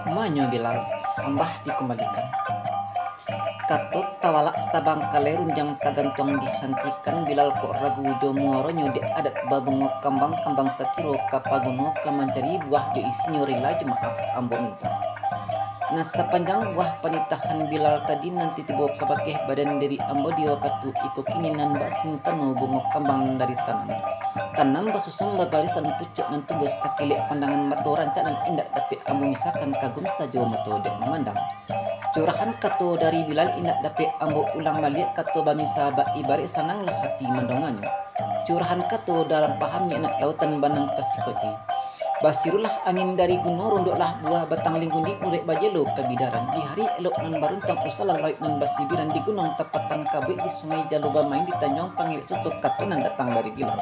Manyo Bilal, sembah dikembalikan. Katut tawalak tabang kalerun yang tagantuang dihentikan Bilal kok ragu jo muaronyo di adat babungo kambang sakiro kapagono kamancari buah jo isinyo rela maaf ambo minta. Nah sepanjang buah penitahan Bilal tadi nanti tiba kabakeh badan dari ambo dio katu iko kini nan bak sintano bungo kambang dari tanam basusung babarisan pucuk nan tugas sakilek pandangan mato rancak dan indak dapat ambo misalkan kagum sajo mato dek memandang curahan kato dari Bilal indak dapat ambo ulang balik kato bami sahabat ibarat sananglah hati mendongannya curahan kato dalam pahamnya anak lautan banang kasikoji. Basirulah angin dari gunung runduklah buah batang lingkundi mulai bajelo kebidaran di hari elok nan baruntang usalah laut nan basibiran di gunung tepatan kabut di sungai Jaluba main di Tanjung panggil sutup katunan datang dari Bilal.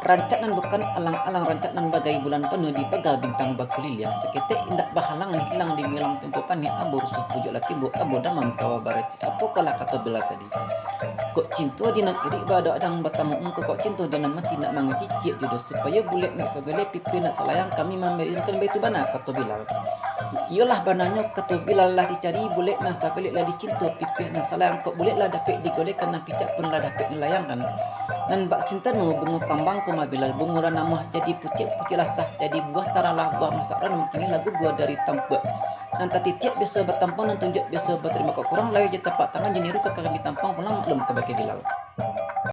Rancak nan bukan alang-alang rancak nan bagai bulan penuh di pagar bintang bakulilia seketek indak bahalang hilang di milang tempo pani abur rusuh pujuk latimbo abo damam tawa barat apa kala kata Bilal tadi kok cinta dinan iri bada adang batamu engko kok cinta dinan mati nak mangecicip jodoh supaya bulek nak segala pipi nak selayang kami memberikan baitu bana kata Bilal. Iyalah bananya kata Bilal lah dicari bulek nak sakalik lah dicinta pipi nak selayang kok bulek lah dapat digolekan nak picak pun lah dapat dilayangkan nan bak sintanu bungu kambang koma Bilal bungu ranamah jadi putih lasah jadi buah taralah buah masakan mungkin lagu buah dari tampuk nanti tiap biasa bertampang dan tunjuk biasa berterima kok kurang layu je tapak tangan jeniru kakak kami tampang pulang belum ke Bilal.